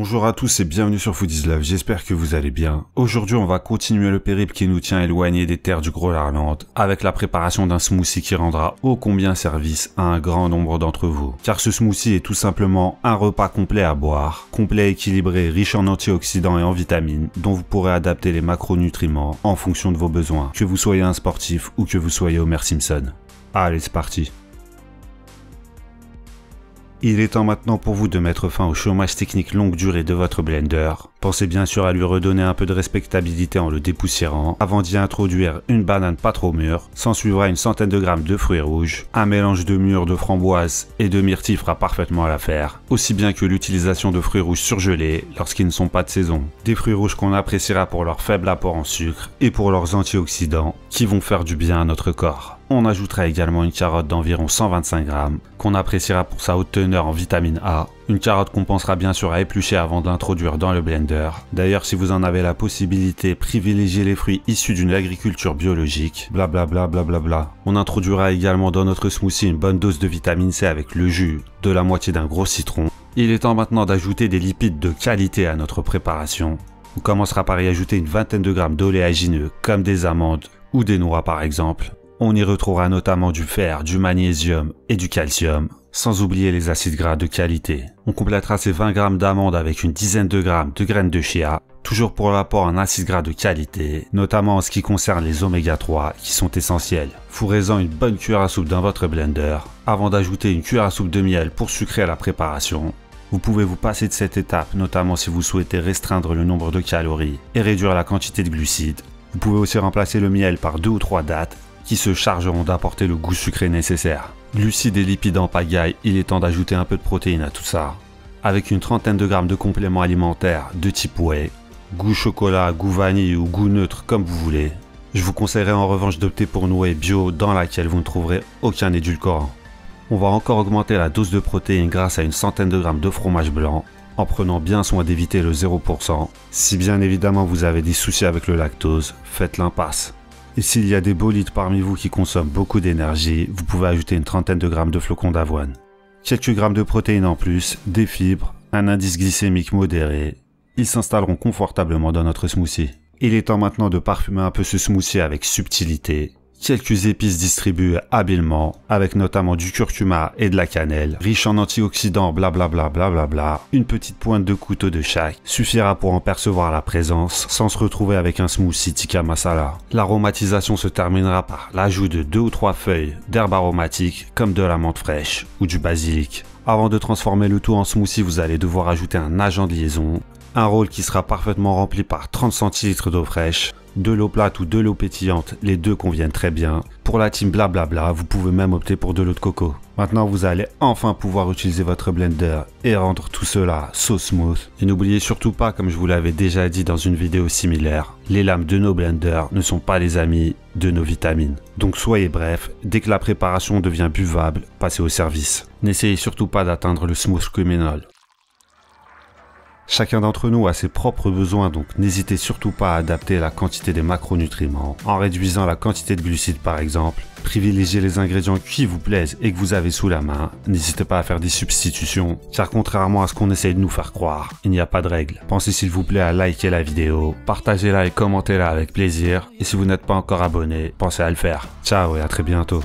Bonjour à tous et bienvenue sur Food is Love, j'espère que vous allez bien. Aujourd'hui on va continuer le périple qui nous tient éloignés des terres du Groenland avec la préparation d'un smoothie qui rendra ô combien service à un grand nombre d'entre vous. Car ce smoothie est tout simplement un repas complet à boire, complet, équilibré, riche en antioxydants et en vitamines, dont vous pourrez adapter les macronutriments en fonction de vos besoins, que vous soyez un sportif ou que vous soyez Homer Simpson. Allez, c'est parti. Il est temps maintenant pour vous de mettre fin au chômage technique longue durée de votre blender. Pensez bien sûr à lui redonner un peu de respectabilité en le dépoussiérant, avant d'y introduire une banane pas trop mûre. S'en suivra une centaine de grammes de fruits rouges. Un mélange de mûres, de framboises et de myrtilles fera parfaitement l'affaire, aussi bien que l'utilisation de fruits rouges surgelés lorsqu'ils ne sont pas de saison. Des fruits rouges qu'on appréciera pour leur faible apport en sucre et pour leurs antioxydants qui vont faire du bien à notre corps. On ajoutera également une carotte d'environ 125 grammes, qu'on appréciera pour sa haute teneur en vitamine A. Une carotte qu'on pensera bien sûr à éplucher avant d'introduire dans le blender. D'ailleurs, si vous en avez la possibilité, privilégiez les fruits issus d'une agriculture biologique, blablabla blablabla. On introduira également dans notre smoothie une bonne dose de vitamine C avec le jus de la moitié d'un gros citron. Il est temps maintenant d'ajouter des lipides de qualité à notre préparation. On commencera par y ajouter une vingtaine de grammes d'oléagineux, comme des amandes ou des noix par exemple. On y retrouvera notamment du fer, du magnésium et du calcium, sans oublier les acides gras de qualité. On complétera ces 20 grammes d'amandes avec une dizaine de grammes de graines de chia, toujours pour l'apport en acides gras de qualité, notamment en ce qui concerne les oméga 3 qui sont essentiels. Fourrez-en une bonne cuillère à soupe dans votre blender, avant d'ajouter une cuillère à soupe de miel pour sucrer la préparation. Vous pouvez vous passer de cette étape, notamment si vous souhaitez restreindre le nombre de calories et réduire la quantité de glucides. Vous pouvez aussi remplacer le miel par 2 ou 3 dattes, qui se chargeront d'apporter le goût sucré nécessaire. Glucides et lipides en pagaille, il est temps d'ajouter un peu de protéines à tout ça. Avec une trentaine de grammes de compléments alimentaires de type whey, goût chocolat, goût vanille ou goût neutre comme vous voulez. Je vous conseillerais en revanche d'opter pour une whey bio dans laquelle vous ne trouverez aucun édulcorant. On va encore augmenter la dose de protéines grâce à une centaine de grammes de fromage blanc, en prenant bien soin d'éviter le 0%. Si bien évidemment vous avez des soucis avec le lactose, faites l'impasse. Et s'il y a des bolides parmi vous qui consomment beaucoup d'énergie, vous pouvez ajouter une trentaine de grammes de flocons d'avoine. Quelques grammes de protéines en plus, des fibres, un indice glycémique modéré. Ils s'installeront confortablement dans notre smoothie. Il est temps maintenant de parfumer un peu ce smoothie avec subtilité. Quelques épices distribuées habilement, avec notamment du curcuma et de la cannelle, riche en antioxydants blablabla blablabla. Une petite pointe de couteau de chaque suffira pour en percevoir la présence sans se retrouver avec un smoothie tikka masala. L'aromatisation se terminera par l'ajout de 2 ou 3 feuilles d'herbes aromatiques comme de la menthe fraîche ou du basilic. Avant de transformer le tout en smoothie, vous allez devoir ajouter un agent de liaison. Un rôle qui sera parfaitement rempli par 30 centilitres d'eau fraîche, de l'eau plate ou de l'eau pétillante, les deux conviennent très bien. Pour la team blablabla, vous pouvez même opter pour de l'eau de coco. Maintenant, vous allez enfin pouvoir utiliser votre blender et rendre tout cela so smooth. Et n'oubliez surtout pas, comme je vous l'avais déjà dit dans une vidéo similaire, les lames de nos blenders ne sont pas les amis de nos vitamines. Donc soyez bref, dès que la préparation devient buvable, passez au service. N'essayez surtout pas d'atteindre le smooth criminal. Chacun d'entre nous a ses propres besoins, donc n'hésitez surtout pas à adapter la quantité des macronutriments, en réduisant la quantité de glucides par exemple. Privilégiez les ingrédients qui vous plaisent et que vous avez sous la main. N'hésitez pas à faire des substitutions, car contrairement à ce qu'on essaye de nous faire croire, il n'y a pas de règle. Pensez s'il vous plaît à liker la vidéo, partagez-la et commentez-la avec plaisir. Et si vous n'êtes pas encore abonné, pensez à le faire. Ciao et à très bientôt.